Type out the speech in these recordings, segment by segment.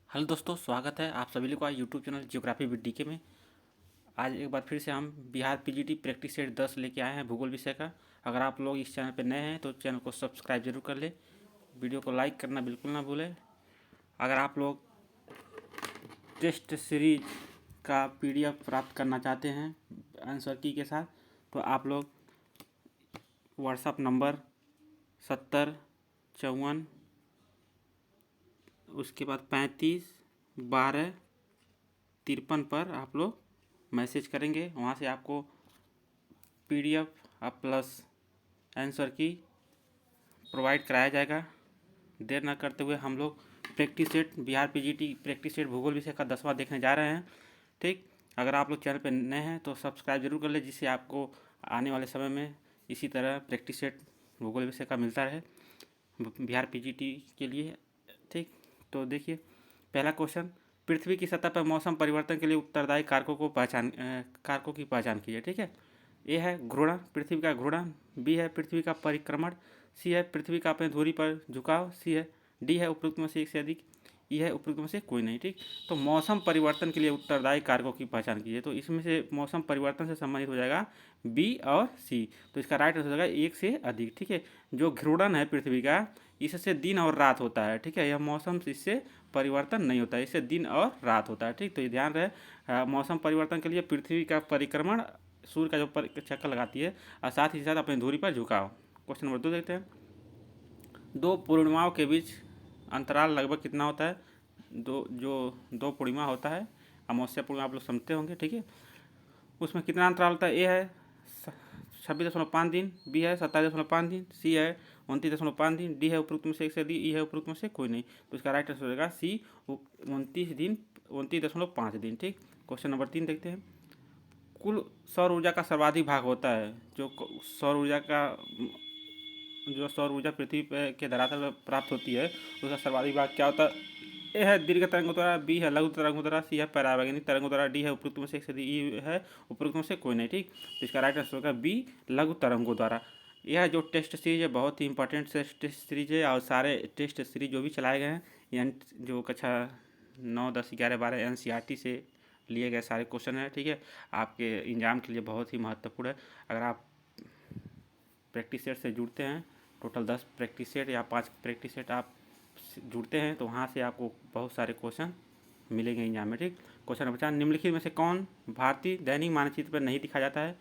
Hello दोस्तों, स्वागत है आप सभी लोग का YouTube channel geography with D K में। आज एक बार फिर से हम बिहार पीजीटी प्रैक्टिस सेट 10 लेके आए हैं भूगोल विषय का। अगर आप लोग इस चैनल पर नए हैं तो चैनल को सब्सक्राइब जरूर कर ले, वीडियो को लाइक करना बिल्कुल ना भूलें। अगर आप लोग टेस्ट सीरीज का पीडीएफ प्राप्त करना चाहते हैं आंसर की के साथ, तो आप लोग व्हाट्सअप नंबर 7054 उसके बाद 35 12 53 पर आप लोग मैसेज करेंगे। वहाँ से आपको पीडीएफ प्लस आंसर की प्रोवाइड कराया जाएगा। देर न करते हुए हम लोग practice set Bihar PGT practice set भूगोल विषय का 10वां देखने जा रहे हैं। ठीक, अगर आप लोग चैनल पर नए हैं तो सब्सक्राइब जरूर कर ले, जिससे आपको आने वाले समय में इसी तरह प्रैक्टिस सेट भूगोल विषय का मिलता रहे बिहार पीजीटी के लिए। ठीक, तो देखिए पहला क्वेश्चन, पृथ्वी की सतह पर मौसम परिवर्तन के लिए उत्तरदायी कारकों की पहचान कीजिए। ठीक है, ए है घूर्णन, पृथ्वी का घूर्णन। बी है पृथ्वी का परिक्रमण। सी है पृथ्वी का अपने धुरी पर झुकाव। डी है उपरोक्त में से एक से अधिक। ई है उपरोक्त में से कोई नहीं। ठीक, तो मौसम परिवर्तन के लिए उत्तरदायी कारकों की पहचान कीजिए। तो इसमें से मौसम परिवर्तन से संबंधित हो जाएगा बी और सी। तो इसका राइट आंसर हो जाएगा एक से अधिक। ठीक है, जो घूर्णन है पृथ्वी का, इससे दिन और रात होता है। ठीक है, यह मौसम इससे परिवर्तन नहीं होता है, इससे दिन और रात होता है। ठीक, तो ये ध्यान रहे, मौसम परिवर्तन के लिए पृथ्वी का परिक्रमण, सूर्य का जो चक्कर लगाती है, और साथ ही साथ अपनी दूरी पर झुकाव। क्वेश्चन नंबर 2 देखते हैं, दो पूर्णिमाओं के बीच अंतराल लगभग कितना होता है। दो पूर्णिमा होता है, अमावस्या पूर्णिमा आप लोग समझते होंगे। ठीक है, उसमें कितना अंतराल होता है। ए है 26.5 दिन, बी है 27.5 दिन, सी है 29.5 दिन, डी है उपरोक्त में से एक से अधिक, ई है उपरोक्त में से कोई नहीं। तो इसका राइट आंसर हो जाएगा सी 29.5 दिन। ठीक, क्वेश्चन नंबर 3 देखते हैं, कुल सौर ऊर्जा का सर्वाधिक भाग होता है। जो सौर ऊर्जा पृथ्वी के धरातल पर प्राप्त होती है, उसका सर्वाधिक भाग क्या होता है। ए है दीर्घ तरंगों द्वारा, बी है लघु तरंगों द्वारा, सी है परावैंगनिक तरंगों द्वारा, डी है उपरोक्त में से एक से अधिक, ई है उपरोक्त में से कोई नहीं। ठीक, तो इसका राइट आंसर होगा बी लघु तरंगों द्वारा। यह जो टेस्ट सीरीज है बहुत ही इंपॉर्टेंट टेस्ट सीरीज है, और सारे टेस्ट सीरीज जो भी चलाए गए हैं यानी जो कक्षा 9 10 11 12 एनसीईआरटी से लिए गए सारे क्वेश्चन हैं। ठीक है, आपके एग्जाम के लिए बहुत ही महत्वपूर्ण है। अगर आप प्रैक्टिस सेट से जुड़ते हैं, टोटल 10 प्रैक्टिस सेट या 5 प्रैक्टिस सेट आप जुड़ते हैं, तो वहाँ से आपको बहुत सारे क्वेश्चन मिलेंगे एग्जाम में। ठीक, क्वेश्चन नंबर 4, निम्नलिखित में से कौन भारतीय दैनिक मानचित्र पर नहीं दिखा जाता है।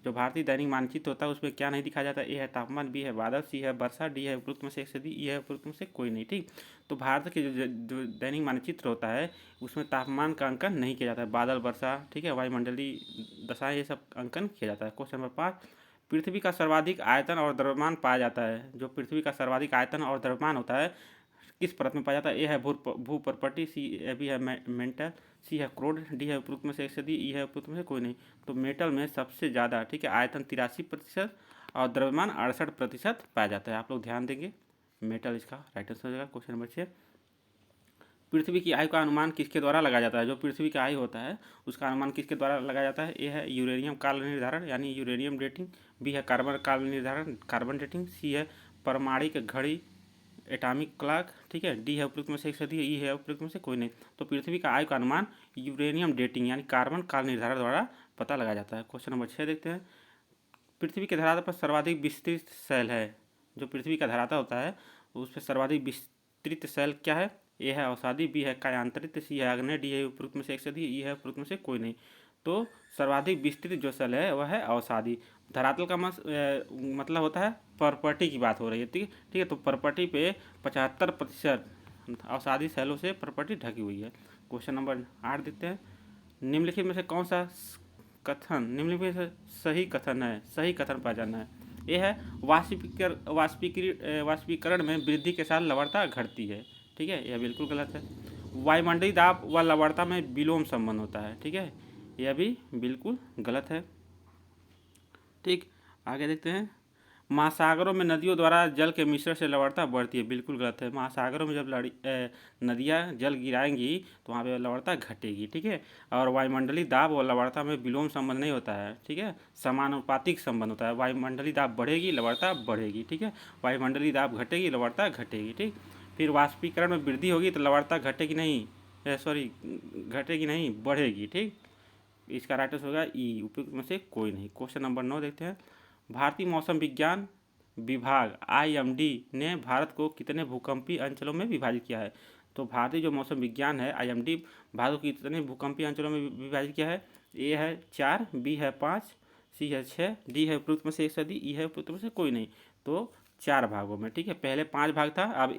जो भारतीय दैनिक मानचित्र होता है उसमें क्या नहीं दिखा जाता है। ए है तापमान, बी है बादल, सी है वर्षा, डी है उपरोक्त में से एक से अधिक, ई है उपरोक्त में से कोई नहीं। ठीक, तो भारत के जो दैनिक मानचित्र होता है उसमें तापमान का अंकन नहीं किया जाता है, बादल वर्षा, ठीक है, वायुमंडलीय दशाएं, ये सब अंकन किया जाता है। क्वेश्चन नंबर 5, पृथ्वी का सर्वाधिक आयतन और द्रव्यमान पाया जाता है। जो पृथ्वी का सर्वाधिक आयतन और द्रव्यमान होता है किस परत में पाया जाता है। ए है भूपर्पटी, बी है मेंटल, सी है क्रोड, डी है उपरोक्त में से एक से अधिक, ई है उपरोक्त में से कोई नहीं। तो मेटल में सबसे ज़्यादा, ठीक है, आयतन 83% और द्रव्यमान 68% पाया जाता है। आप लोग ध्यान देंगे, मेटल इसका राइट आंसर हो जाएगा। क्वेश्चन नंबर 6, पृथ्वी की आयु का अनुमान किसके द्वारा लगाया जाता है। जो पृथ्वी की आयु होता है उसका अनुमान किसके द्वारा लगाया जाता है। ए है यूरेनियम काल निर्धारण यानी यूरेनियम डेटिंग, बी है कार्बन काल निर्धारण कार्बन डेटिंग, सी है परमाणिक घड़ी एटॉमिक क्लॉक, ठीक है, डी है उपरोक्त में से एक से अधिक, ई है उपरोक्त में से कोई नहीं। तो पृथ्वी का आयु का अनुमान यूरेनियम डेटिंग यानी कार्बन काल निर्धारण द्वारा पता लगाया जाता है। क्वेश्चन नंबर 6 देखते हैं, पृथ्वी के धरातल पर सर्वाधिक विस्तृत शैल है। जो पृथ्वी का धरातल होता है उस पर सर्वाधिक विस्तृत शैल क्या है। ए है अवसादी, बी है कायांतरित, सी है आग्नेय, डी है उपरोक्त में से एक से अधिक, ई है उपरोक्त में से कोई नहीं। तो सर्वाधिक विस्तृत जो शैल है वह है अवसादी। धरातल का मतलब होता है प्रॉपर्टी की बात हो रही है। ठीक है, तो प्रॉपर्टी पे 75% अवसादी शैलों से प्रॉपर्टी ढकी हुई है। क्वेश्चन नंबर 8 देखते हैं, निम्नलिखित में से कौन सा निम्नलिखित में से सही कथन है, सही कथन पहचानना है। ये है वाष्पीकरण में वृद्धि के साथ लवणता घटती है। ठीक है, यह बिल्कुल गलत है। वायुमंडलीय दाब व लवणता में विलोम संबंध होता है। ठीक है, यह भी बिल्कुल गलत है। ठीक, आगे देखते हैं, महासागरों में नदियों द्वारा जल के मिश्रण से लवणता बढ़ती है। बिल्कुल गलत है। महासागरों में जब नदियाँ जल गिराएंगी तो वहाँ पे लवणता घटेगी। ठीक है, और वायुमंडलीय दाब और लवणता में विलोम संबंध नहीं होता है। ठीक है, समानुपातिक संबंध होता है। वायुमंडलीय दाब बढ़ेगी लवणता बढ़ेगी। ठीक है, वायुमंडलीय दाब घटेगी लवणता घटेगी। ठीक, फिर वाष्पीकरण में वृद्धि होगी तो लवणता घटेगी नहीं, सॉरी घटेगी नहीं, बढ़ेगी। ठीक, इसका राइट आंसर होगा ई, उपयुक्त में से कोई नहीं। क्वेश्चन नंबर 9 देखते हैं। भारतीय मौसम विज्ञान विभाग IMD ने भारत को कितने भूकंपीय अंचलों में विभाजित किया है? तो भारतीय जो मौसम विज्ञान है IMD भारत को कितने भूकंपीय अंचलों में विभाजित किया है? ए है 4, बी है 5, सी है 6, डी है उपयुक्त में से 1 से अधिक, ई है उपयुक्त में से कोई नहीं। तो 4 भागों में। ठीक है, पहले 5 भाग था, अब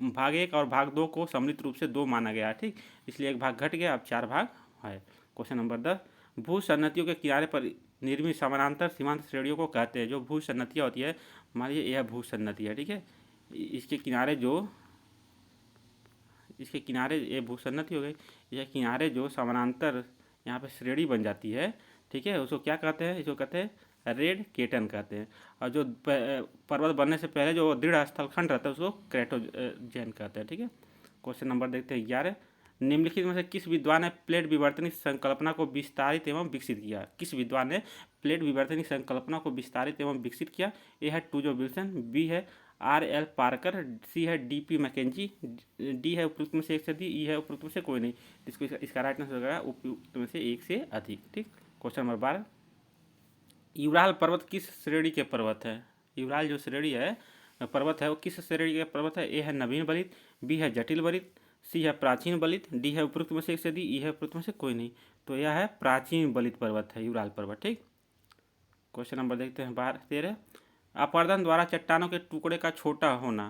भाग 1 और भाग 2 को सम्मिलित रूप से 2 माना गया। ठीक, इसलिए 1 भाग घट गया, अब 4 भाग है। क्वेश्चन नंबर 10, भू सन्नतियों के किनारे पर निर्मित समानांतर सीमांत श्रेणियों को कहते हैं। जो भू सन्नतियाँ होती है, मान लीजिए यह भू सन्नति है। ठीक है, इसके किनारे ये भू सन्नति हो गई, यह किनारे जो समानांतर यहाँ पे श्रेणी बन जाती है। ठीक है, उसको क्या कहते हैं? इसको कहते हैं रेड केटन कहते हैं। और जो पर्वत बनने से पहले जो दृढ़ स्थलखंड रहता है उसको क्रेटोजेन कहते हैं। ठीक है, क्वेश्चन नंबर देखते हैं 11, निम्नलिखित में से किस विद्वान ने प्लेट विवर्तनी संकल्पना को विस्तारित एवं विकसित किया? किस विद्वान ने प्लेट विवर्तनी संकल्पना को विस्तारित एवं विकसित किया? ए है टूजो विल्सन, बी है RL पार्कर, सी है DP मैकेंजी, डी है उपयुक्त में से 1 से अधिक, ई है उपयुक्त में से कोई नहीं। इसका राइट आंसर होगा उपयुक्त में से 1 से अधिक। ठीक, क्वेश्चन नंबर 12, यूराल पर्वत किस श्रेणी के पर्वत है? यूराल जो श्रेणी है पर्वत है वो किस श्रेणी के पर्वत है? ए है नवीन बलित, बी है जटिल बलित, सी है प्राचीन बलित, डी है उपयुक्त में से 1 से अधिक, ई है उपयुक्त में से कोई नहीं। तो यह है प्राचीन बलित पर्वत है, यूराल पर्वत। ठीक, क्वेश्चन नंबर देखते हैं 13, अपरदन द्वारा चट्टानों के टुकड़े का छोटा होना,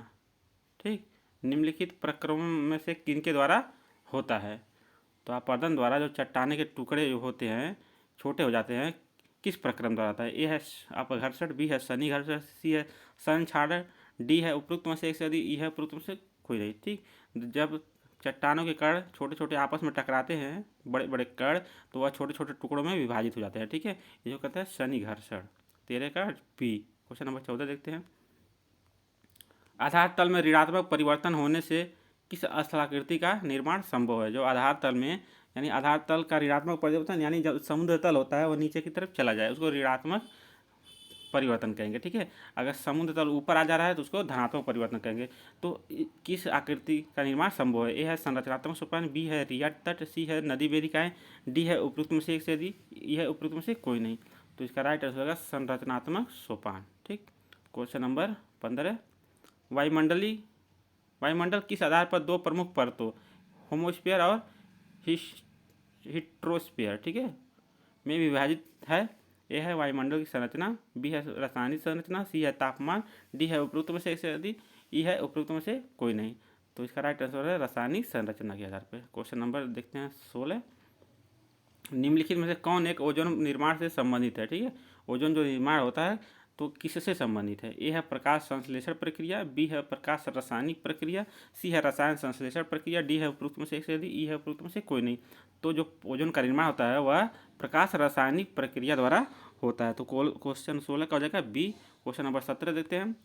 ठीक, निम्नलिखित प्रक्रमों में से किनके द्वारा होता है? तो अपरदन द्वारा जो चट्टाने के टुकड़े जो होते हैं छोटे हो जाते हैं, किस प्रक्रम द्वारा आता है? ए है अपघर्षण, बी है शनि घर्षण, सी है संक्षारण, डी है उपयुक्त में से 1 से अधिक, ई है उपयुक्त में से कोई नहीं। ठीक, जब चट्टानों के कण छोटे छोटे आपस में टकराते हैं, बड़े बड़े कण, तो वह छोटे छोटे टुकड़ों में विभाजित हो जाते हैं। ठीक है, ये जो कहते हैं शनि घर्षण। 13 का बी। क्वेश्चन नंबर 14 देखते हैं। आधार तल में ऋणात्मक परिवर्तन होने से किस स्थलाकृति का निर्माण संभव है? जो आधार तल में यानी आधार तल का ऋणात्मक परिवर्तन, यानी जब समुद्र तल होता है वो नीचे की तरफ चला जाए, उसको ऋणात्मक परिवर्तन कहेंगे। ठीक है, अगर समुद्र तल ऊपर आ जा रहा है तो उसको धनात्मक परिवर्तन कहेंगे। तो किस आकृति का निर्माण संभव है? ए है संरचनात्मक सोपान, बी है रियाट तट, सी है नदी वेदिकाएं, डी है उपयुक्त में से 1 से अधिक, ई है उपयुक्त में से कोई नहीं। तो इसका राइट आंसर होगा संरचनात्मक सोपान। ठीक, क्वेश्चन नंबर 15, वायुमंडल किस आधार पर 2 प्रमुख परतों होमोस्फीयर और हिट्रोस्फीयर, ठीक है, में विभाजित है? ए है वायुमंडल की संरचना, बी है रासायनिक संरचना, सी है तापमान, डी है उपयुक्त में से 1 से अधिक, ई है उपयुक्त में से कोई नहीं। तो इसका राइट आंसर है रासायनिक संरचना के आधार पर। क्वेश्चन नंबर देखते हैं 16, निम्नलिखित में से कौन एक ओजोन निर्माण से संबंधित है? ठीक है, ओजोन जो निर्माण होता है तो किससे संबंधित है? ए है प्रकाश संश्लेषण प्रक्रिया, बी है प्रकाश रासायनिक प्रक्रिया, सी है रसायन संश्लेषण प्रक्रिया, डी है उपयुक्त में से 1 से अधिक, ई है उपयुक्त में से कोई नहीं। तो जो ओजोन का निर्माण होता है वह प्रकाश रासायनिक प्रक्रिया द्वारा होता है। तो क्वेश्चन 16 का हो जाएगा बी। क्वेश्चन नंबर 17 देखते हैं।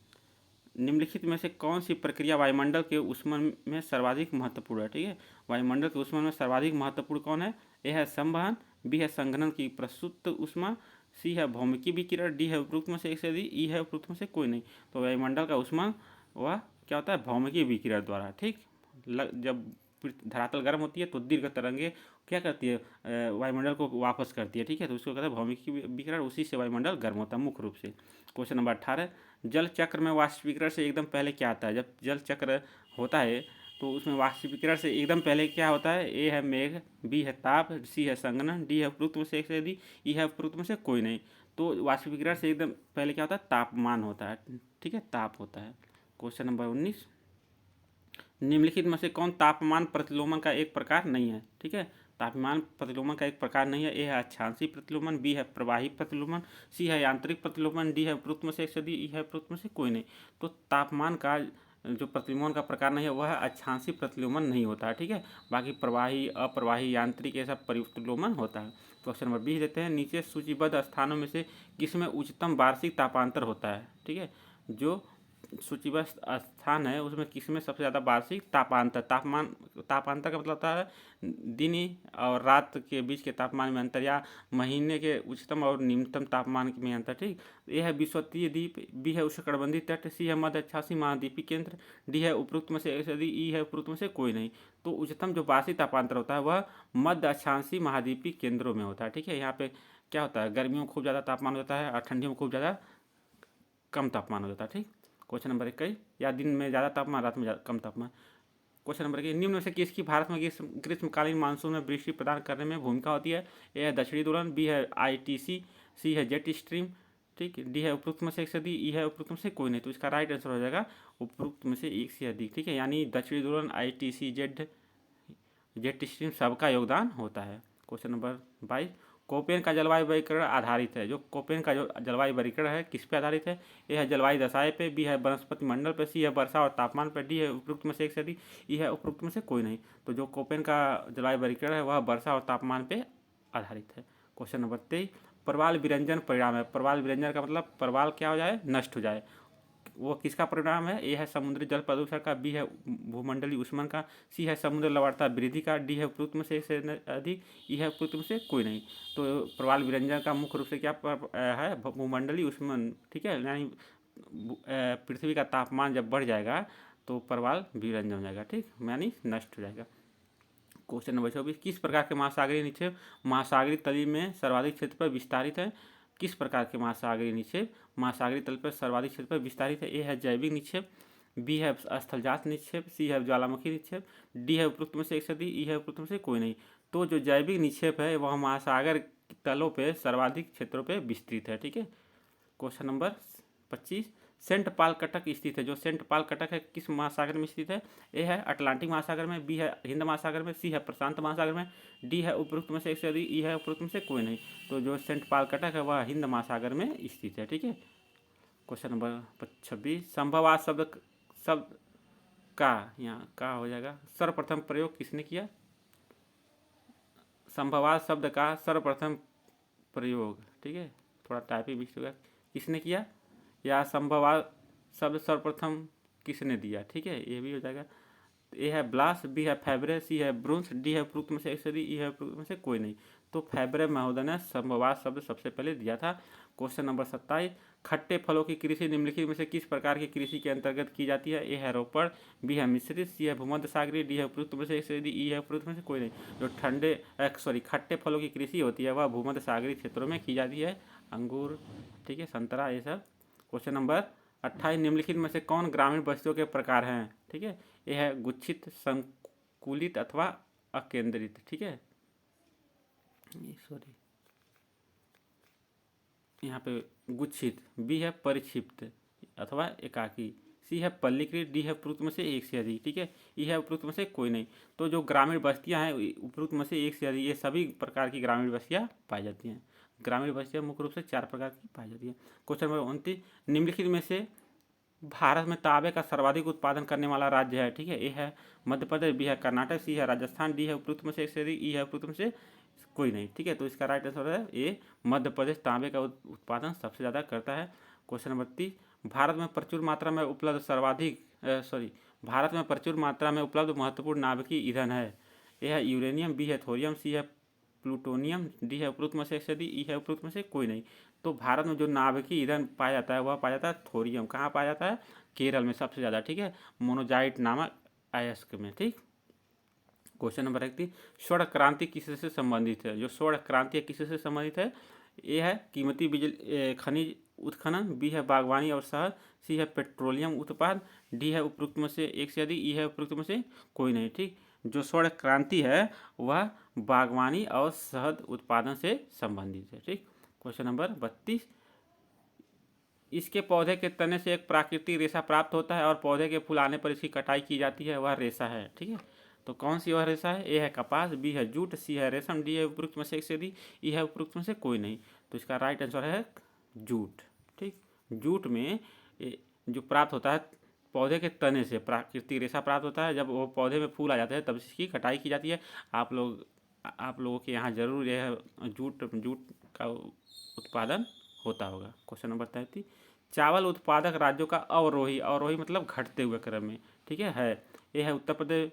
निम्नलिखित में से कौन सी प्रक्रिया वायुमंडल के ऊष्मन में सर्वाधिक महत्वपूर्ण है? ठीक है, वायुमंडल के ऊष्मन में सर्वाधिक महत्वपूर्ण कौन है? ए है संवहन, बी है संघनन की प्रस्तुत ऊष्मा, सी है भौमिकी विकिरण, डी है उपयुक्त में से 1 से अधिक, ई है उपयुक्त में से कोई नहीं। तो वायुमंडल का ऊष्मा वह क्या होता है? भौमिकी विकिरण द्वारा। ठीक, जब धरातल गर्म होती है तो दीर्घ तरंगे क्या करती है? वायुमंडल को वापस करती है। ठीक है, तो उसको कहते हैं भौमिकी विकिरण, उसी से वायुमंडल गर्म होता है मुख्य रूप से। क्वेश्चन नंबर 18, जल चक्र में वाष्पीकरण से एकदम पहले क्या आता है? जब जल चक्र होता है तो उसमें वाष्पीकरण से एकदम पहले क्या होता है? ए है मेघ, बी है ताप, सी है संघनन, डी है उपयुक्त में से 1 से अधिक, ई है उपयुक्त में से कोई नहीं। तो वाष्पीकरण से एकदम पहले क्या होता है? तापमान होता है। ठीक है, ताप होता है। क्वेश्चन नंबर 19, निम्नलिखित में से कौन तापमान प्रतिलोमन का एक प्रकार नहीं है? ठीक है, तापमान प्रतिलोमन का एक प्रकार नहीं है। ए है अक्षांशीय प्रतिलोमन, बी है प्रवाही प्रतिलोमन, सी है यांत्रिक प्रतिलोमन, डी है उपयुक्त में से 1 से अधिक, ई है उपयुक्त में से कोई नहीं। तो तापमान का जो प्रतिलोमन का प्रकार नहीं है वह अक्षांशीय प्रतिलोमन नहीं होता है। ठीक है, बाकी प्रवाही, अप्रवाही, यांत्रिक ऐसा प्रतिलोमन होता है। क्वेश्चन नंबर 20 देते हैं। नीचे सूचीबद्ध स्थानों में से किसमें उच्चतम वार्षिक तापांतर होता है? ठीक है, जो सूचीबद्ध स्थान है उसमें किसमें सबसे ज़्यादा वार्षिक तापांतर का मतलब होता है दिन और रात के बीच के तापमान में अंतर या महीने के उच्चतम और निम्नतम तापमान में अंतर। ठीक, यह है विषुवतीय द्वीप, बी है उष्णकटिबंधीय तट, सी है मध्य अक्षांशीय महाद्वीपीय केंद्र, डी है उपरोक्त में से यदि ई है उपरोक्त में से कोई नहीं। तो उच्चतम जो वार्षिक तापांतर होता है वह मध्य अक्षांशीय महाद्वीपीय केंद्रों में होता है। ठीक है, यहाँ पे क्या होता है, गर्मियों में खूब ज़्यादा तापमान होता है और ठंडियों में खूब ज़्यादा कम तापमान हो जाता है। ठीक, क्वेश्चन नंबर 21, या दिन में ज़्यादा तापमान रात में कम तापमान। क्वेश्चन नंबर 21, निम्न में से किसकी भारत में ग्रीष्मकालीन मानसून में वृष्टि प्रदान करने में भूमिका होती है। ए है दक्षिणी ध्रुव, बी है ITC, सी है जेट स्ट्रीम, ठीक, डी है उपरोक्त में से एक से अधिक, ई है उपरोक्त में से कोई नहीं। तो इसका राइट आंसर हो जाएगा उपरोक्त में से एक से अधिक। ठीक है, यानी दक्षिणी ध्रुव, ITC, जेट स्ट्रीम सबका योगदान होता है। क्वेश्चन नंबर 22, कोपेन का जलवायु वर्गीकरण आधारित है। जो कोपेन का जो जलवायु वर्गीकरण है किस पे आधारित है। ए है जलवायु दशाएं पे, बी है वनस्पति मंडल पे, सी है वर्षा और तापमान पे, डी है उपरोक्त में से एक से अधिक, ई है उपरोक्त में से कोई नहीं। तो जो कोपेन का जलवायु वर्गीकरण है वह वर्षा और तापमान पे आधारित है। क्वेश्चन नंबर 23, प्रवाल विरंजन परिणाम है। प्रवाल विरंजन का मतलब प्रवाल क्या हो जाए, नष्ट हो जाए, वो किसका परिणाम है। ए है समुद्री जल प्रदूषण का, बी है भूमंडलीय ऊष्मन का, सी है समुद्र लवणता वृद्धि का, डी है उपरोक्त में से अधिक, ई है उपरोक्त में से कोई नहीं। तो प्रवाल विरंजन का मुख्य रूप से क्या है, भूमंडलीय ऊष्मन। ठीक है, यानी पृथ्वी का तापमान जब बढ़ जाएगा तो प्रवाल विरंजन हो जाएगा। ठीक, यानी नष्ट हो जाएगा। क्वेश्चन नंबर 24, किस प्रकार के महासागरीय निक्षेप महासागरीय तली में सर्वाधिक क्षेत्र पर विस्तारित है। किस प्रकार के महासागरीय निक्षेप महासागरीय तल पर सर्वाधिक क्षेत्र पर विस्तारित है। ए है जैविक निक्षेप, बी है स्थलजात निक्षेप, सी है ज्वालामुखी निक्षेप, डी है उपरोक्त में से एक से अधिक, ई है उपरोक्त में से कोई नहीं। तो जो जैविक निक्षेप है वह महासागर तलों पर सर्वाधिक क्षेत्रों पर विस्तृत है। ठीक है, क्वेश्चन नंबर 25, सेंट पाल कटक स्थित है। जो सेंट पाल कटक है किस महासागर में स्थित है। ए है अटलांटिक महासागर में, बी है हिंद महासागर में, सी है प्रशांत महासागर में, डी है उपरोक्त में से एक से अधिक, ई है उपरोक्त में से कोई नहीं। तो जो सेंट पाल कटक है वह हिंद महासागर में स्थित है। ठीक है, क्वेश्चन नंबर 26, संभवात शब्द का, यहाँ का हो जाएगा, सर्वप्रथम प्रयोग किसने किया। संभवात शब्द का सर्वप्रथम प्रयोग, ठीक है, थोड़ा टाइपिंग मिस्टेक होगा, किसने किया, या संभवात शब्द सर्वप्रथम किसने दिया। ठीक है, ये भी हो जाएगा। ए है ब्लास, बी है फैब्रे, सी है ब्रूंस, डी है उपरोक्त में से एक से अधिक, ई है उपरोक्त में से कोई नहीं। तो फैब्रे महोदय ने संभवात शब्द सबसे पहले दिया था। क्वेश्चन नंबर 27, खट्टे फलों की कृषि निम्नलिखित में से किस प्रकार की कृषि के अंतर्गत की जाती है। ए है रोपड़, बी है मिश्रित, सी है भूमध्य सागरीय, डी है उपरोक्त में से एक से अधिक, ई है उपरोक्त में से कोई नहीं। जो खट्टे फलों की कृषि होती है वह भूमध्य सागरीय क्षेत्रों में की जाती है, अंगूर, ठीक है, संतरा, ये सब। क्वेश्चन नंबर 28, निम्नलिखित में से कौन ग्रामीण बस्तियों के प्रकार हैं। ठीक है, यह है गुच्छित, संकुलित अथवा अकेंद्रित। ठीक है, सॉरी, यहाँ पे गुच्छित, बी है परिक्षिप्त अथवा एकाकी, सी है पल्लीकृत, डी है उपरोक्त में से एक से अधिक, ठीक है, ई है उपरोक्त में से कोई नहीं। तो जो ग्रामीण बस्तियाँ हैं उपरोक्त में से एक से अधिक, ये सभी प्रकार की ग्रामीण बस्तियाँ पाई जाती हैं। ग्रामीण बस्तियाँ मुख्य रूप से 4 प्रकार की पाई जाती हैं। क्वेश्चन नंबर 29, निम्नलिखित में से भारत में तांबे का सर्वाधिक उत्पादन करने वाला राज्य है। ठीक है, ए है मध्य प्रदेश, बी है कर्नाटक, सी है राजस्थान, डी है उपरोक्त में से एक से अधिक, ई है उपरोक्त में से कोई नहीं। ठीक है, तो इसका राइट आंसर है ए, मध्य प्रदेश तांबे का उत्पादन सबसे ज़्यादा करता है। क्वेश्चन नंबर 30, भारत में प्रचुर मात्रा में उपलब्ध महत्वपूर्ण नाभिकीय ईंधन है। ए है यूरेनियम, बी है थोरियम, सी है प्लूटोनियम, डी है उपरोक्त में से एक से अधिक, ई है उपरोक्त में से कोई नहीं। तो भारत में जो नाभिकीय ईंधन पाया जाता है वह पाया जाता है थोरियम। कहाँ पाया जाता है, केरल में सबसे ज़्यादा। ठीक है, मोनोजाइट नामक अयस्क में। ठीक, क्वेश्चन नंबर 31, स्वर्ण क्रांति किससे संबंधित है। जो स्वर्ण क्रांति है किससे संबंधित है। ए है कीमती बिजली खनिज उत्खनन, बी है बागवानी और शहद, सी है पेट्रोलियम उत्पाद, डी है उपरोक्त में से एक से अधिक, ई है उपरोक्त में से कोई नहीं। ठीक, जो स्वर्ण क्रांति है वह बागवानी और शहद उत्पादन से संबंधित है। ठीक, क्वेश्चन नंबर 32, इसके पौधे के तने से एक प्राकृतिक रेशा प्राप्त होता है और पौधे के फूल आने पर इसकी कटाई की जाती है, वह रेशा है। ठीक है, तो कौन सी वह रेशा है। ए है कपास, बी है जूट, सी है रेशम, डी है उपरोक्त में से एक से अधिक, ई है उपरोक्त में से कोई नहीं। तो इसका राइट आंसर है जूट। ठीक, जूट में जो प्राप्त होता है पौधे के तने से प्राकृतिक रेशा प्राप्त होता है। जब वो पौधे में फूल आ जाते हैं तब इसकी कटाई की जाती है। आप लोगों के यहाँ जरूर यह जूट का उत्पादन होता होगा। क्वेश्चन नंबर 33, चावल उत्पादक राज्यों का अवरोही, अवरोही मतलब घटते हुए क्रम में, ठीक है। ए है उत्तर प्रदेश,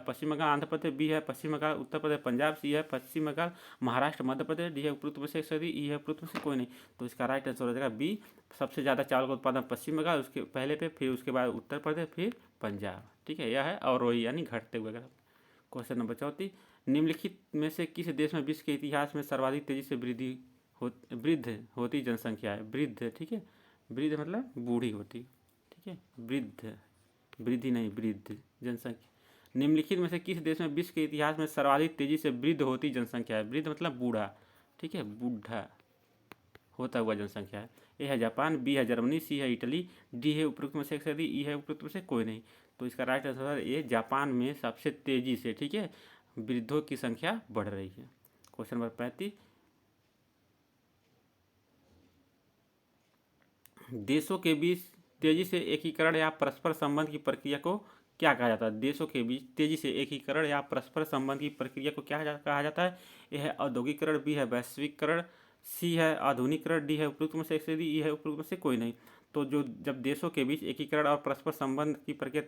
पश्चिम बंगाल, आंध्र प्रदेश, बी है पश्चिम बंगाल, उत्तर प्रदेश, पंजाब, सी है पश्चिम बंगाल, महाराष्ट्र, मध्य प्रदेश, डी है उपरोक्त में से 100, ई है उपरोक्त में से कोई नहीं। तो इसका राइट आंसर हो जाएगा बी। सबसे ज़्यादा चावल का उत्पादन पश्चिम बंगाल, उसके पहले पे, फिर उसके बाद उत्तर प्रदेश, फिर पंजाब, ठीक है। यह है अवरोही यानी घटते हुए क्रम। क्वेश्चन नंबर 34, निम्नलिखित में से किस देश में विश्व के इतिहास में सर्वाधिक तेजी से वृद्ध होती जनसंख्या है? वृद्ध, ठीक है। वृद्ध मतलब बूढ़ी होती, ठीक है। वृद्ध, वृद्धि नहीं, वृद्ध जनसंख्या। निम्नलिखित में से किस देश में विश्व के इतिहास में सर्वाधिक तेजी से वृद्ध होती जनसंख्या है? वृद्ध मतलब बूढ़ा, ठीक है, बूढ़ा होता हुआ जनसंख्या है। ए है जापान, बी है जर्मनी, सी है इटली, डी है उपरोक्त में से 100, ई है उपरोक्त में से कोई नहीं। तो इसका राइट आंसर ये जापान में सबसे तेजी से, ठीक है, वृद्धों की संख्या बढ़ रही है। क्वेश्चन नंबर 35, देशों के बीच तेजी से एकीकरण या परस्पर संबंध की प्रक्रिया को क्या कहा जाता है? देशों के बीच तेजी से एकीकरण या परस्पर संबंध की प्रक्रिया को क्या कहा जाता है? यह है औद्योगिकरण, बी है वैश्विकरण, सी है आधुनिकीकरण, डी है उपरोक्त में से 100, ई है उपरोक्त में से कोई नहीं। तो जो जब देशों के बीच एकीकरण और परस्पर संबंध की प्रक्रिया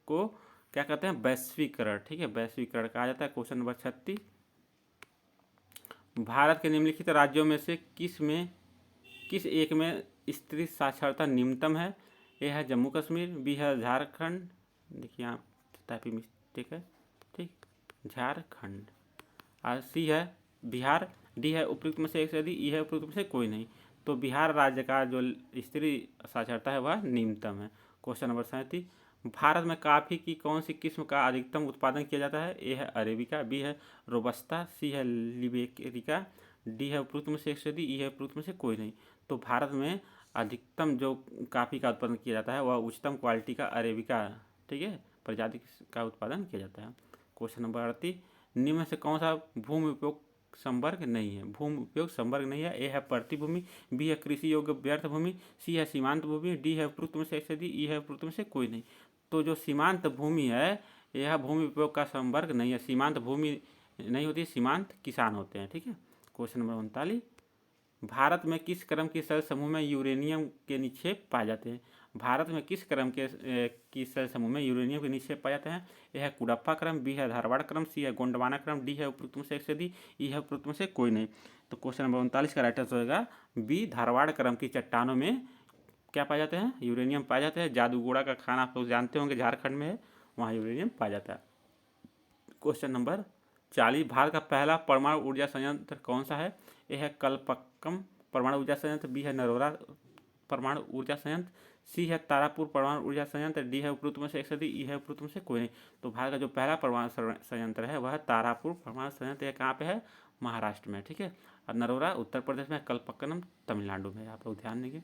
को क्या कहते हैं? वैश्वीकरण, ठीक है, वैश्वीकरण कहा जाता है। क्वेश्चन नंबर 36, भारत के निम्नलिखित राज्यों में से किस एक में स्त्री साक्षरता निम्नतम है? ए है जम्मू कश्मीर, बी है झारखंड, देखिए यहाँ टाइपिंग मिस्टेक है, ठीक, झारखंड, और सी है बिहार, डी है उपयुक्त में से 100, ई है उपयुक्त में से कोई नहीं। तो बिहार राज्य का जो स्त्री साक्षरता है वह निम्नतम है। क्वेश्चन नंबर 37, भारत में कॉफ़ी की कौन सी किस्म का अधिकतम उत्पादन किया जाता है? ए है अरेबिका, बी है रोबस्ता, सी है लिबेरिका, डी है उपयुक्त में से 100, ई है उपयुक्त में से कोई नहीं। तो भारत में अधिकतम जो कॉफ़ी का उत्पादन किया जाता है वह उच्चतम क्वालिटी का अरेबिका, ठीक है, प्रजाति का उत्पादन किया जाता है। क्वेश्चन नंबर 38, निम्न से कौन सा भूमि उपयोग संवर्ग नहीं है? भूमि उपयोग संवर्ग नहीं है। ए है प्रतिभूमि, बी है कृषि योग्य व्यर्थ भूमि, सी है सीमांत भूमि, डी है उपयुक्त में से 100, ई है उपयुक्त में से कोई नहीं। तो जो सीमांत भूमि है यह भूमि उपयोग का संवर्ग नहीं है। सीमांत भूमि नहीं होती, सीमांत किसान होते हैं, ठीक है। क्वेश्चन नंबर 39, भारत में किस क्रम के सेल समूह में यूरेनियम के निक्षेप पाए जाते हैं? भारत में किस क्रम के की सेल समूह में यूरेनियम के निक्षेप पाए जाते हैं? यह है कुडप्पा क्रम, बी है धारवाड़ क्रम, सी है गोंडवाना क्रम, डी है उपयुक्त में से 100, ई है उपयुक्त में से कोई नहीं। तो क्वेश्चन नंबर 39 का राइट आंसर होगा बी, धारवाड़ क्रम की चट्टानों में क्या पाए जाते हैं? यूरेनियम पाए जाते हैं। जादूगोड़ा का खाना आप लोग जानते होंगे, झारखंड में है, वहाँ यूरेनियम पाया जाता है। क्वेश्चन नंबर 40, भारत का पहला परमाणु ऊर्जा संयंत्र कौन सा है? यह है कलपक्कम परमाणु ऊर्जा संयंत्र, बी है नरोरा परमाणु ऊर्जा संयंत्र, सी है तारापुर परमाणु ऊर्जा संयंत्र, डी है उपयुक्त में से 100, ई है उपयुक्त में से कोई नहीं। तो भारत का जो पहला परमाणु संयंत्र है वह तारापुर परमाणु संयंत्र, यह कहाँ पे है? महाराष्ट्र में, ठीक है। और नरोरा उत्तर प्रदेश में, कलपक्कम तमिलनाडु में, आप लोग ध्यान देंगे।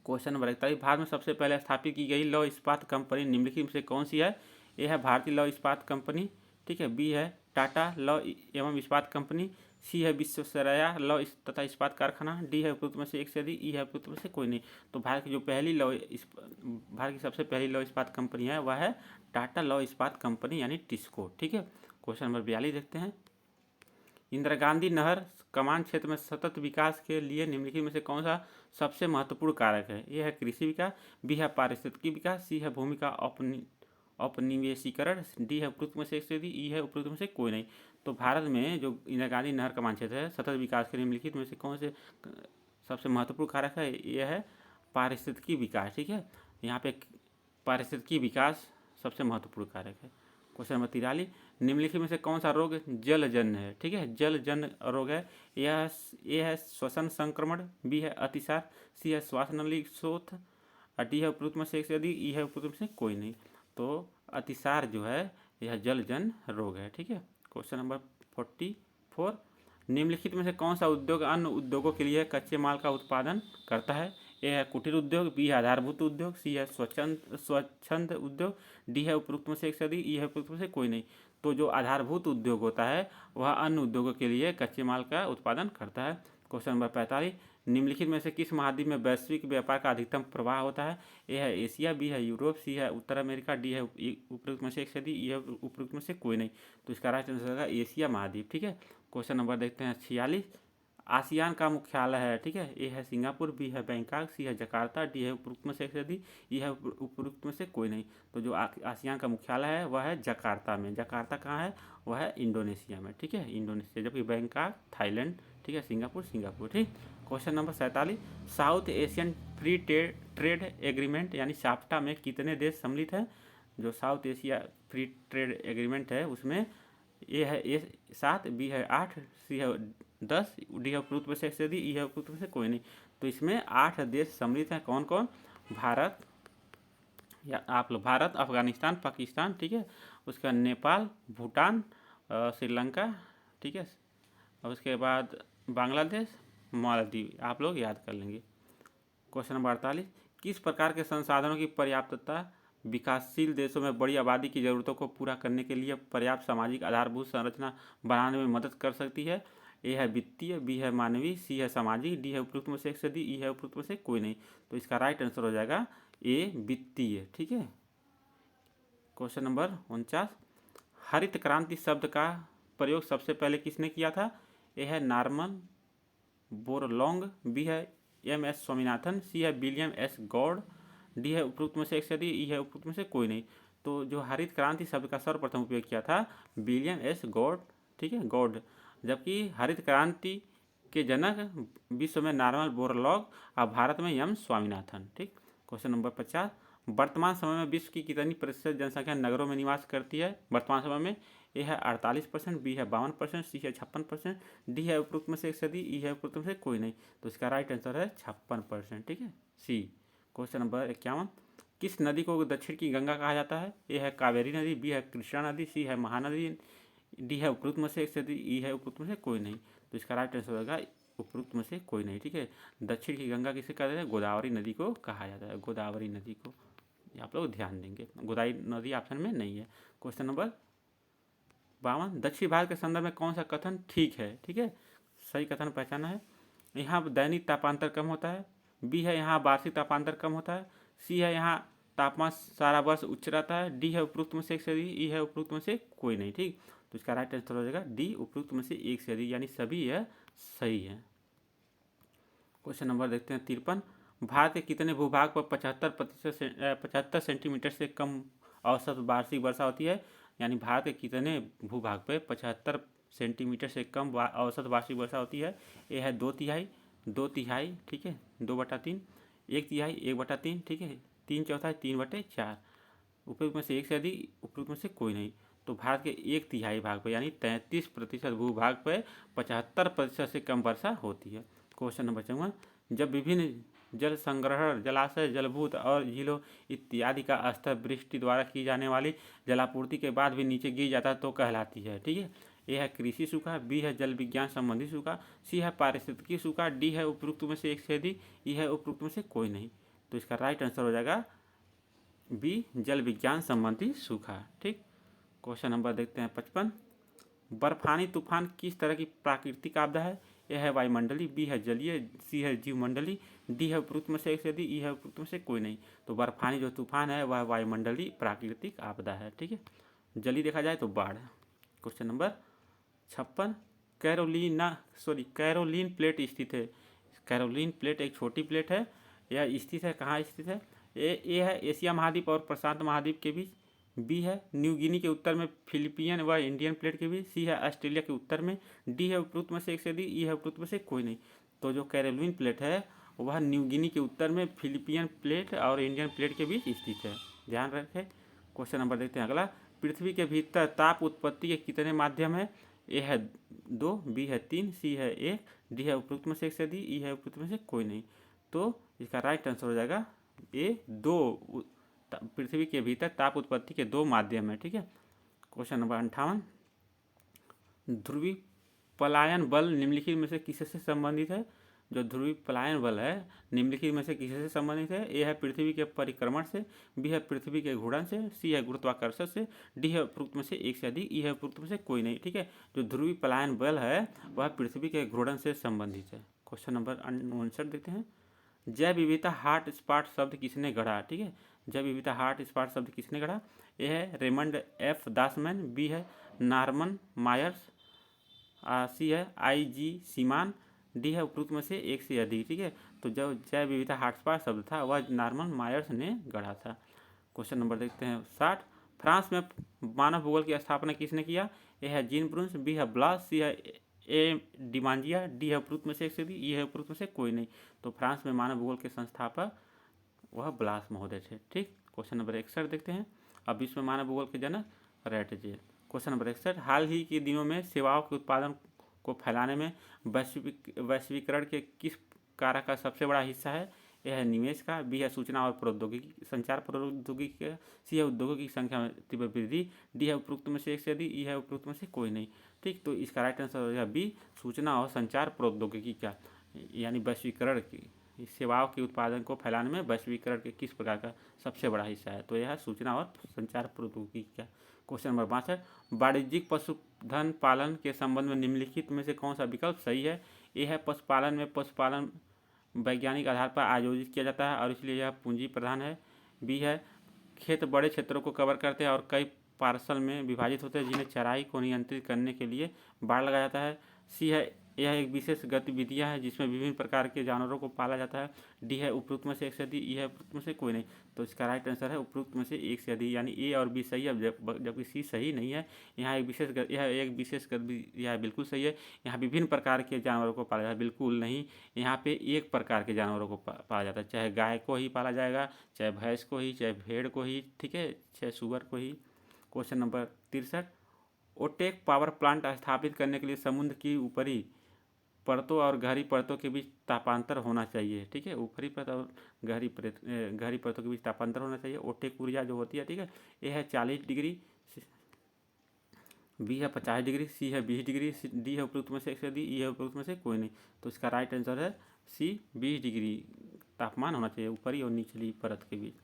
क्वेश्चन नंबर 41, भारत में सबसे पहले स्थापित की गई लौह इस्पात कंपनी निम्नलिखित में से कौन सी है? ए है भारतीय लौह इस्पात कंपनी, ठीक है, बी है टाटा लौह एवं इस्पात कंपनी, सी है विश्वेश्वरैया लौह तथा इस्पात कारखाना, डी है उपयुक्त में से 100, ई है उपयुक्त में से कोई नहीं। तो भारत की जो भारत की सबसे पहली लौह इस्पात कंपनी है वह है टाटा लौह इस्पात कंपनी यानी टिस्को, ठीक है। क्वेश्चन नंबर 42 देखते हैं, इंदिरा गांधी नहर कमान क्षेत्र में सतत विकास के लिए निम्नलिखित में से कौन सा सबसे महत्वपूर्ण कारक है? यह है कृषि विकास, बी है पारिस्थितिकी विकास, सी है भूमि का औपनिवेशीकरण, डी है उपयुक्त में से 100, ई है उपयुक्त में से कोई नहीं। तो भारत में जो इंदिरा गांधी नहर कमान क्षेत्र है, सतत विकास के निम्नलिखित में से कौन से सबसे महत्वपूर्ण कारक है? यह है पारिस्थितिकी विकास, ठीक है। यहाँ पे पारिस्थितिकी विकास सबसे महत्वपूर्ण कारक है। क्वेश्चन नंबर 43, निम्नलिखित में से कौन सा रोग जलजन्य है? ठीक है, जलजन्य रोग है। यह ए है श्वसन संक्रमण, बी है अतिसार, सी है श्वास नली शोथ, और डी है उपयुक्त में से 100, ई है उपयुक्त में से कोई नहीं। तो अतिसार जो है यह जलजन्य रोग है, ठीक है। क्वेश्चन नंबर 44, निम्नलिखित में से कौन सा उद्योग अन्य उद्योगों के लिए कच्चे माल का उत्पादन करता है? ए है कुटीर उद्योग, बी है आधारभूत उद्योग, सी है स्वच्छंद उद्योग, डी है उपयुक्त में से 100, ई है उपयुक्त में से कोई नहीं। तो जो आधारभूत उद्योग होता है वह अन्य उद्योगों के लिए कच्चे माल का उत्पादन करता है। क्वेश्चन नंबर 45, निम्नलिखित में से किस महाद्वीप में वैश्विक व्यापार का अधिकतम प्रवाह होता है? ए है एशिया, बी है यूरोप, सी है उत्तर अमेरिका, डी है उपयुक्त में से 100, ई है उपयुक्त में से कोई नहीं। तो इसका राइट आंसर होगा एशिया महाद्वीप, ठीक है। क्वेश्चन नंबर देखते हैं 46, आसियान का मुख्यालय है, ठीक है। ए है सिंगापुर, बी है बैंकॉक, सी है जकार्ता, डी है उपरोक्त में से एक से अधिक, ई है उपरोक्त में से कोई नहीं। तो जो आसियान का मुख्यालय है वह है जकार्ता में। जकार्ता कहाँ है? वह है इंडोनेशिया में, ठीक है, इंडोनेशिया। जबकि बैंकॉक थाईलैंड, ठीक है, सिंगापुर सिंगापुर, ठीक। Question number 47, south Asian free trade agreement यानी साफ्टा में कितने देश सम्मिलित हैं? जो south Asia free trade agreement है उसमें ए है 7, बी है 8, सी है 10, डी है उपरोक्त में से एक से अधिक, ई है उपरोक्त में से कोई नहीं। तो इसमें 8 देश सम्मिलित हैं। कौन कौन? भारत, या आप लोग भारत, अफगानिस्तान, पाकिस्तान, ठीक है, उसका नेपाल, भूटान, श्रीलंका, ठीक है, और उसके बाद बांग्लादेश, मालदीव। आप लोग याद कर लेंगे। क्वेश्चन नंबर 48, किस प्रकार के संसाधनों की पर्याप्तता विकासशील देशों में बड़ी आबादी की ज़रूरतों को पूरा करने के लिए पर्याप्त सामाजिक आधारभूत संरचना बनाने में मदद कर सकती है? ए है वित्तीय, बी है मानवीय, सी है सामाजिक, डी है उपरोक्त में से एक से अधिक, ई है उपरोक्त में से कोई नहीं। तो इसका राइट आंसर हो जाएगा ए वित्तीय, ठीक है। क्वेश्चन नंबर 49, हरित क्रांति शब्द का प्रयोग सबसे पहले किसने किया था? ए है नॉर्मन बोरलॉन्ग, बी है एम.एस. स्वामीनाथन, सी है विलियम एस गॉड, डी है उपरोक्त में से एक से अधिक, ई है उपरोक्त में से कोई नहीं। तो जो हरित क्रांति शब्द का सर्वप्रथम उपयोग किया था विलियम एस गॉड, ठीक है, गॉड। जबकि हरित क्रांति के जनक विश्व में नॉर्मन बोरलॉग और भारत में एम स्वामीनाथन, ठीक। क्वेश्चन नंबर 50, वर्तमान समय में विश्व की कितनी प्रतिशत जनसंख्या नगरों में निवास करती है वर्तमान समय में? ए है 48%, बी है 52%, सी है 56%, डी है उपरोक्त में से एक से अधिक, ई है उपरोक्त में से कोई नहीं। तो इसका राइट आंसर है 56%, ठीक है, सी। क्वेश्चन नंबर 51, किस नदी को दक्षिण की गंगा कहा जाता है? ए है कावेरी नदी, बी है कृष्णा नदी, सी है महानदी, डी है उपरोक्त में से एक से अधिक, ई है उपरोक्त में से कोई नहीं। तो इसका राइट आंसर होगा उपरोक्त में से कोई नहीं, ठीक है। दक्षिण की गंगा किसे कहते हैं? गोदावरी नदी को कहा जाता है, गोदावरी नदी को। आप लोग ध्यान देंगे, गोदावरी नदी ऑप्शन में नहीं है। क्वेश्चन नंबर 52, दक्षिण भारत के संदर्भ में कौन सा कथन ठीक है? ठीक है, सही कथन पहचाना है। यहाँ दैनिक तापांतर कम होता है, बी है यहाँ वार्षिक तापांतर कम होता है, सी है यहाँ तापमान सारा वर्ष उच्च रहता है, डी है उपरोक्त में से एक से अधिक, ई है उपरोक्त में से कोई नहीं, ठीक। तो इसका राइट आंसर हो जाएगा डी, उपरोक्त में से एक से अधिक, यानी सभी यह सही है। क्वेश्चन नंबर देखते हैं 53, भारत के कितने भूभाग पर 75 सेंटीमीटर से कम औसत वार्षिक वर्षा होती है? यानी भारत के कितने भूभाग पर 75 सेंटीमीटर से कम औसत वार्षिक वर्षा होती है? ए है 2/3, ठीक है, 2/3, 1/3, 1/3, ठीक है, 3/4, 3/4, उपरोक्त में से एक से अधिक, उपरोक्त में से कोई नहीं। तो भारत के 1/3 भाग पर यानी 33% भूभाग पर 75% से कम वर्षा होती है। क्वेश्चन नंबर 54, जब विभिन्न जल संग्रहण, जलाशय, जलभूत और झीलों इत्यादि का स्तर वृष्टि द्वारा की जाने वाली जलापूर्ति के बाद भी नीचे गिर जाता तो कहलाती है, ठीक है। ए है कृषि सूखा, बी है जल विज्ञान संबंधी सूखा, सी है पारिस्थितिकी सूखा, डी है उपरोक्त में से एक से अधिक, ई है उपरोक्त में से कोई नहीं। तो इसका राइट आंसर हो जाएगा बी, जल विज्ञान संबंधी सूखा, ठीक। क्वेश्चन नंबर देखते हैं 55, बर्फानी तूफान किस तरह की प्राकृतिक आपदा है? ए है वायुमंडली, बी है जलीय, सी है जीवमंडली, डी है उपरोक्त में से एक से अधिक, ई है उपरोक्त में से कोई नहीं। तो बर्फानी जो तूफान है वह वायुमंडली प्राकृतिक आपदा है, ठीक है। जली देखा जाए तो बाढ़। क्वेश्चन नंबर 56, कैरोलिन प्लेट स्थित है। कैरोलिन प्लेट एक छोटी प्लेट है, यह स्थित है कहाँ स्थित है? ए है एशिया महाद्वीप और प्रशांत महाद्वीप के बीच, बी है न्यू गिनी के उत्तर में फिलिपियन व इंडियन प्लेट के बीच, सी है ऑस्ट्रेलिया के उत्तर में, डी है उपरोक्त में से एक से अधिक, ई है उपरोक्त में से कोई नहीं। तो जो कैरोलिन प्लेट है वह न्यू गिनी के उत्तर में फिलिपियन प्लेट और इंडियन प्लेट के बीच स्थित है, ध्यान रखें। क्वेश्चन नंबर देखते हैं अगला, पृथ्वी के भीतर ताप उत्पत्ति के कितने माध्यम है? ए है 2, बी है 3, सी है 1, डी है उपरोक्त में से एक से अधिक, ई है उपरोक्त में से कोई नहीं। तो इसका राइट आंसर हो जाएगा ए 2, पृथ्वी के भीतर ताप उत्पत्ति के 2 माध्यम है, ठीक है। क्वेश्चन नंबर 58, ध्रुवीय पलायन बल निम्नलिखित में से किससे संबंधित है? जो ध्रुवीय पलायन बल है निम्नलिखित में से किससे संबंधित है? ए है पृथ्वी के परिक्रमण से, बी है पृथ्वी के घूर्णन से, सी है गुरुत्वाकर्षण से, डी है उपरोक्त में से एक से अधिक, ई है उपरोक्त में से कोई नहीं, ठीक है। जो ध्रुवीय पलायन बल है वह पृथ्वी के घूर्णन से संबंधित है। क्वेश्चन नंबर 59 देखते हैं, जैव विविधता हॉट स्पॉट शब्द किसने गढ़ा? ठीक है, जैव विविधता हॉट स्पॉट शब्द किसने गढ़ा? ए है रेमंड एफ दासमैन, बी है नॉर्मन मायर्स, सी है आई जी सीमान, डी है उपरोक्त में से एक से अधिक, ठीक है। तो जो जैव विविधता हॉटस्पॉट शब्द था वह नॉर्मन मायर्स ने गढ़ा था। क्वेश्चन नंबर देखते हैं 60। फ्रांस में मानव भूगोल की स्थापना किसने किया? ए है जीन ब्रून्स, बी है ब्लास, सी है ए डिमांजिया, डी है उपरोक्त में से एक से अधिक, ई है उपरोक्त में से कोई नहीं। तो फ्रांस में मानव भूगोल के संस्थापक वह ब्लास महोदय थे, ठीक। क्वेश्चन नंबर 61 देखते हैं। अब विश्व में मानव भूगोल के जनक रैटजे। Question number 61। हाल ही के दिनों में सेवाओं के उत्पादन को फैलाने में वैश्वीकरण के किस कारक का सबसे बड़ा हिस्सा है? यह है निवेश का, बी है सूचना और प्रौद्योगिकी संचार प्रौद्योगिकी का, सी है उद्योगों की संख्या में तीव्र वृद्धि, डी है उपरोक्त में से एक से अधिक, ई है उपरोक्त में से कोई नहीं, ठीक। तो इसका राइट आंसर हो जाएगा बी, सूचना और संचार प्रौद्योगिकी का, यानी वैश्वीकरण की सेवाओं के उत्पादन को फैलाने में वैश्वीकरण के किस प्रकार का सबसे बड़ा हिस्सा है? तो यह है सूचना और संचार प्रौद्योगिकी का। Question number 62। वाणिज्यिक पशुधन पालन के संबंध में निम्नलिखित में से कौन सा विकल्प सही है? ए है पशुपालन में पशुपालन वैज्ञानिक आधार पर आयोजित किया जाता है और इसलिए यह पूंजी प्रधान है। बी है खेत बड़े क्षेत्रों को कवर करते हैं और कई पार्सल में विभाजित होते हैं जिन्हें चराई को नियंत्रित करने के लिए बाड़ लगाया जाता है। सी है यह एक विशेष गतिविधियाँ है जिसमें विभिन्न प्रकार के जानवरों को पाला जाता है। डी है उपरोक्त में से एक से अधिक, ई है उपरोक्त में से कोई नहीं। तो इसका राइट आंसर है उपरोक्त में से एक से अधिक, यानी ए और बी सही है जबकि सी सही नहीं है। यहाँ एक विशेष गतिविधि बिल्कुल सही है। यहाँ विभिन्न प्रकार के जानवरों को पाला जाता है, बिल्कुल नहीं। यहाँ पे एक प्रकार के जानवरों को पाला जाता है, चाहे गाय को ही पाला जाएगा, चाहे भैंस को ही, चाहे भेड़ को ही, ठीक है, चाहे सुअर को ही। Question number 63। ओटेक पावर प्लांट स्थापित करने के लिए समुद्र की ऊपरी परतों और गहरी परतों के बीच तापांतर होना चाहिए, ठीक है। ऊपरी परत और गहरी परतों के बीच तापांतर होना चाहिए। ओटेक ऊर्जा जो होती है, ठीक है, ए है 40 डिग्री, बी है 50 डिग्री, सी है 20 डिग्री, डी है उपरोक्त में से एक से अधिक, ई है उपरोक्त में से कोई नहीं। तो इसका राइट आंसर है सी, 20 डिग्री तापमान होना चाहिए ऊपरी और निचली परत के बीच।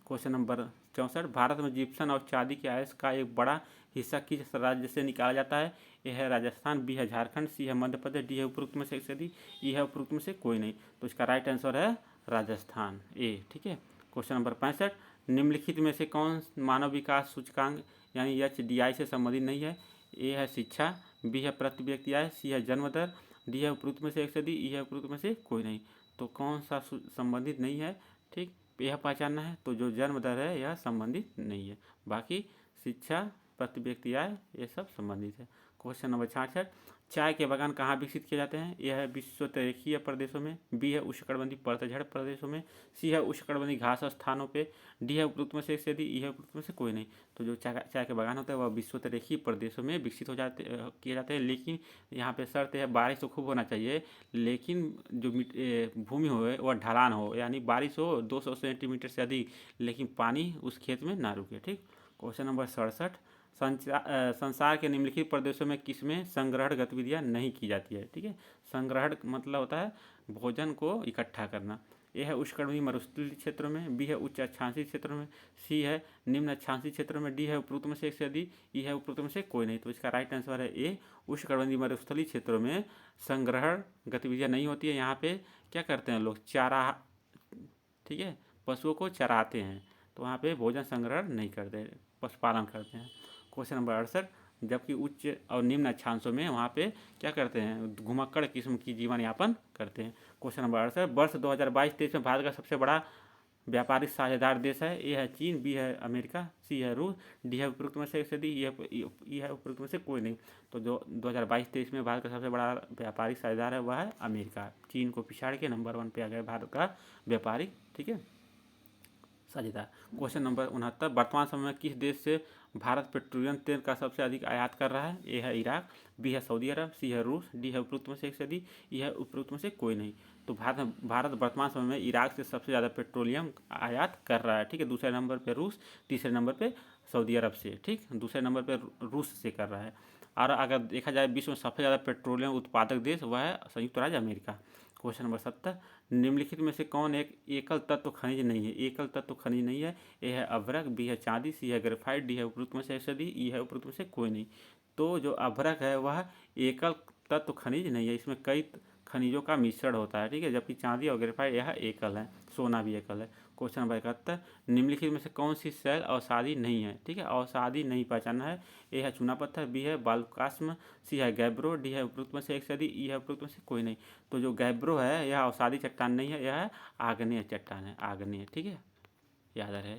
Question number 64। भारत में जिप्सम और चांदी के अयस्क का एक बड़ा हिस्सा किस राज्य से निकाला जाता है? ए है राजस्थान, बी है झारखंड, सी है मध्य प्रदेश, डी है उपरोक्त में से एक से अधिक, ई है उपरोक्त में से कोई नहीं। तो इसका राइट आंसर है राजस्थान, ए, ठीक है। Question number 65। निम्नलिखित में से कौन मानव विकास सूचकांक यानी HDI से संबंधित नहीं है? ए है शिक्षा, बी है प्रति व्यक्ति आय, सी है जन्म दर, डी है उपरोक्त में से एक से अधिक, ई है उपरोक्त में से कोई नहीं। तो कौन सा संबंधित नहीं है, ठीक, यह पहचानना है। तो जो जन्म दर है यह संबंधित नहीं है, बाकी शिक्षा, प्रति व्यक्ति आय ये सब संबंधित है। Question number 66। चाय के बागान कहाँ विकसित किए जाते हैं? यह है विषुवतरेखीय प्रदेशों में, बी है उष्णकटिबंधीय पतझड़ प्रदेशों में, सी है उष्णकटिबंधीय घास स्थानों पे, डी है उपरोक्त में से एक से अधिक, ई है उपरोक्त में से कोई नहीं। तो जो चाय के बागान होते हैं वह विषुवतरेखीय प्रदेशों में विकसित किए जाते हैं, लेकिन यहाँ पे शर्त है बारिश तो खूब होना चाहिए, लेकिन जो भूमि हो वह ढलान हो, यानी बारिश हो 200 सेंटीमीटर से अधिक, लेकिन पानी उस खेत में ना रुके, ठीक। Question number 67। संसार के निम्नलिखित प्रदेशों में किसमें संग्रहण गतिविधियां नहीं की जाती है? ठीक है, संग्रहण मतलब होता है भोजन को इकट्ठा करना। ए है उष्णकटिबंधीय मरुस्थलीय क्षेत्रों में, बी है उच्च अक्षांशीय क्षेत्रों में, सी है निम्न अक्षांशीय क्षेत्रों में, डी है उपरोक्त में से एक से अधिक, ई है उपरोक्त में से कोई नहीं। तो इसका राइट आंसर है ए, उष्णकटिबंधीय मरुस्थलीय क्षेत्रों में संग्रहण गतिविधियाँ नहीं होती है। यहाँ पे क्या करते हैं लोग? चारा, ठीक है, पशुओं को चराते हैं, तो वहाँ पे भोजन संग्रहण नहीं करते, पशुपालन करते हैं। Question number 68। जबकि उच्च और निम्न अक्षांशों में वहाँ पे क्या करते हैं? घुमक्कड़ किस्म की जीवन यापन करते हैं। Question number 68। वर्ष 2022-23 में भारत का सबसे बड़ा व्यापारिक साझेदार देश है? ए है चीन, बी है अमेरिका, सी है रूस, डी है उपरोक्त में से एक से अधिक, ई है उपरोक्त में से कोई नहीं। तो जो 2022-23 में भारत का सबसे बड़ा व्यापारिक साझेदार है वह है अमेरिका। चीन को पिछाड़ के नंबर 1 पे आ गया भारत का व्यापारिक, ठीक है, साझेदार। Question number 69। वर्तमान समय में किस देश से भारत पेट्रोलियम तेल का सबसे अधिक आयात कर रहा है? ए है इराक, बी है सऊदी अरब, सी है रूस, डी है उपरोक्त में से एक से अधिक, ई है उपरोक्त में से कोई नहीं। तो भारत वर्तमान समय में इराक से सबसे ज़्यादा पेट्रोलियम आयात कर रहा है, ठीक है। दूसरे नंबर पर रूस, तीसरे नंबर पर सऊदी अरब से, ठीक, दूसरे नंबर पर रूस से कर रहा है। और अगर देखा जाए विश्व में सबसे ज़्यादा पेट्रोलियम उत्पादक देश वह है संयुक्त राज्य अमेरिका। Question number 70। निम्नलिखित में से कौन एक एकल तत्व खनिज नहीं है? एकल तत्व खनिज नहीं है। ए है अभ्रक, बी है चांदी, सी है ग्रेफाइट, डी है उपरोक्त में से एक से अधिक, ई है उपरोक्त में से कोई नहीं। तो जो अभ्रक है वह एकल तत्व खनिज नहीं है, इसमें कई खनिजों का मिश्रण होता है, ठीक है, जबकि चांदी और ग्रेफाइट यह एकल है, सोना भी एकल है। क्वेश्चन नंबर 71, निम्नलिखित में से कौन सी सेल अवसादी नहीं है, ठीक है, अवसादी नहीं पहचानना है। ए है चूना पत्थर, बी है बालुकास्म, सी है गैब्रो, डी है उपरोक्त में से एक से अधिक, ई है उपरोक्त में से कोई नहीं। तो जो गैब्रो है यह अवसादी चट्टान नहीं है, यह आग्नेय चट्टान है, आग्नेय, ठीक है, याद रहे।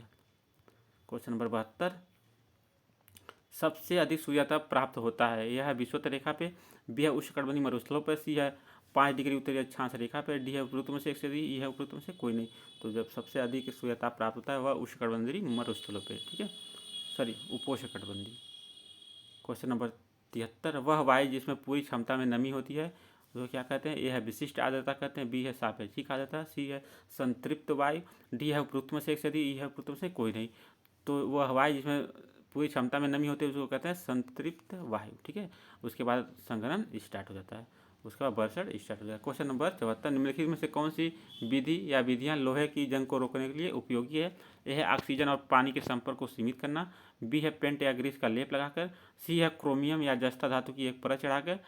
क्वेश्चन नंबर 72, सबसे अधिक सूर्यातप प्राप्त होता है, यह है विषुवत रेखा पे, बी है उष्णकटिबंधीय मरुस्थलों पर, सी है 5 डिग्री उत्तरी अक्षांश रेखा पे, डी है उपरोक्त में से एक से अधिक, ई है उपरोक्त में से कोई नहीं। तो जब सबसे अधिक सूर्यताप प्राप्त होता है वह उष्णकटिबंधीय मरुस्थलों पे, ठीक है, सॉरी उपोष्णकटिबंधीय। क्वेश्चन नंबर 73, वह वायु जिसमें पूरी क्षमता में नमी होती है वो क्या कहते हैं, ए है विशिष्ट आर्द्रता कहते हैं, बी है सापेक्षिक आर्द्रता, सी है संतृप्त वायु, डी है उपरोक्त में से एक से अधिक, ई है उपरोक्त में से कोई नहीं। तो वह वायु जिसमें पूरी क्षमता में नमी होती है उसको कहते हैं संतृप्त वायु, ठीक है। उसके बाद संघनन स्टार्ट हो जाता है, उसके बाद बर्सट स्टार्ट हो जाता है। क्वेश्चन नंबर 74, निम्नलिखित में से कौन सी विधि या विधियां लोहे की जंग को रोकने के लिए उपयोगी है। ए है ऑक्सीजन और पानी के संपर्क को सीमित करना, बी है पेंट या ग्रीस का लेप लगाकर, सी है क्रोमियम या जस्ता धातु की एक परत चढ़ाकर,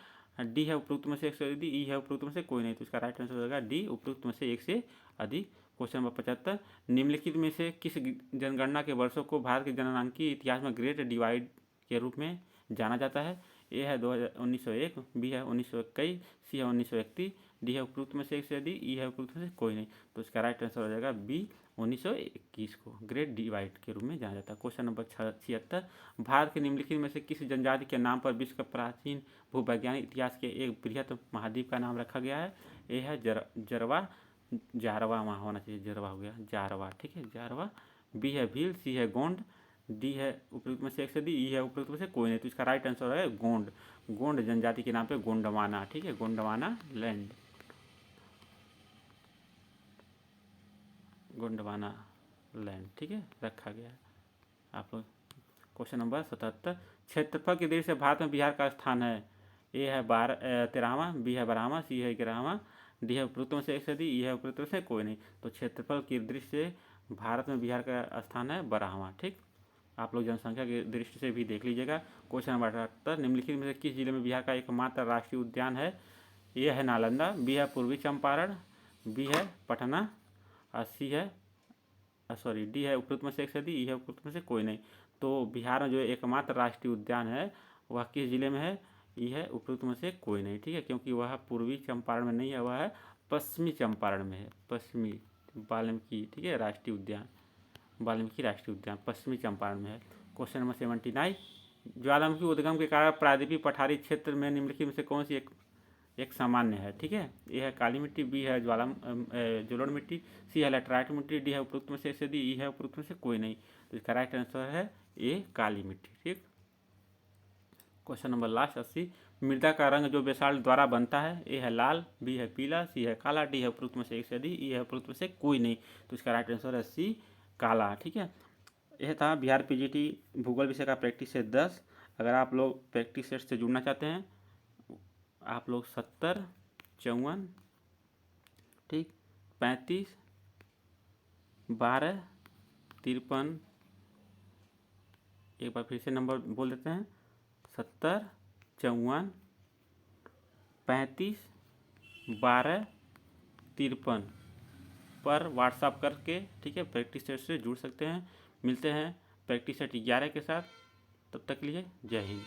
डी है उपरोक्त में से एक से अधिक, ई है उपरोक्त में से कोई नहीं। तो इसका राइट आंसर हो जाएगा डी, उपरोक्त में से एक से अधिक। क्वेश्चन नंबर 75, निम्नलिखित में से किस जनगणना के वर्षों को भारत के जनगणनांकीय इतिहास में ग्रेट डिवाइड के रूप में जाना जाता है। ए है 1901, बी है 1921, सी है 1931, डी है उपरोक्त में से एक से अधिक, ई है उपरोक्त में से कोई नहीं। तो इसका राइट आंसर हो जाएगा बी, 1921 को ग्रेट डिवाइड के रूप में जाना जाता है। क्वेश्चन नंबर 76, भारत के निम्नलिखित में से किस जनजाति के नाम पर विश्व का प्राचीन भूवैज्ञानिक इतिहास के एक बृहत महाद्वीप का नाम रखा गया है। ए है जरवा, जारवा वहाँ होना चाहिए, जरवा हो गया, जारवा, ठीक है, जारवा। बी है भील, सी है गोंड, डी है उपयुक्त में से एक से डी, ई है उपयुक्त में से कोई नहीं। तो इसका राइट आंसर है गोंड, गोंड जनजाति के नाम पे गोंडवाना, ठीक है, गोंडवाना लैंड, गोंडवाना लैंड, ठीक है, रखा गया है आप लोग। क्वेश्चन नंबर 77, क्षेत्रफल की दृष्टि से भारत में बिहार का स्थान है। ए है 13वां, बी है 12वां, सी है 11वां, डी है उपयुक्त में से एक से डी, ई है उपयुक्त में से कोई नहीं। तो क्षेत्रफल की दृष्टि से भारत में बिहार का स्थान है 12वां, ठीक। आप लोग जनसंख्या की दृष्टि से भी देख लीजिएगा। क्वेश्चन नंबर 78, निम्नलिखित में से किस जिले में बिहार का एकमात्र राष्ट्रीय उद्यान है। ए है नालंदा, बी है पूर्वी चंपारण, बी है पटना, और सी है सॉरी डी है उपयुक्त में से एक से डी, ई है उपयुक्त में से कोई नहीं। तो बिहार में जो एकमात्र राष्ट्रीय उद्यान है वह किस जिले में है, ई है उपयुक्त में से कोई नहीं, ठीक है, क्योंकि वह पूर्वी चंपारण में नहीं है, वह है पश्चिमी चंपारण में है, पश्चिमी वाल्मीकि, ठीक है, राष्ट्रीय उद्यान, वाल्मीकि राष्ट्रीय उद्यान पश्चिमी चंपारण में है। क्वेश्चन नंबर 79, ज्वालामुखी उद्गम के कारण प्रायद्वीपीय पठारी क्षेत्र में निम्नलिखित में से कौन सी एक सामान्य है, ठीक है। ए है काली मिट्टी, बी है जलोढ़ मिट्टी, सी है लैटराइट मिट्टी, डी है उपयुक्त में से एक से डी, ई है उपयुक्त में से कोई नहीं। तो इसका राइट आंसर है ए काली मिट्टी, ठीक। क्वेश्चन नंबर लास्ट 80, मृदा का रंग जो बेसाल्ट द्वारा बनता है। ए है लाल, बी है पीला, सी है काला, डी है उपयुक्त में से एक से डी, ई है उपयुक्त में से कोई नहीं। तो इसका राइट आंसर है सी काला, ठीक है। यह था बिहार पीजीटी भूगोल विषय का प्रैक्टिस सेट 10। अगर आप लोग प्रैक्टिस सेट से जुड़ना चाहते हैं आप लोग 70 54 ठीक 35 12 53, एक बार फिर से नंबर बोल देते हैं, 70 54 35 12 53 पर व्हाट्सअप करके, ठीक है, प्रैक्टिस सेट से जुड़ सकते हैं। मिलते हैं प्रैक्टिस सेट 11 के साथ, तब तक के लिए जय हिंद।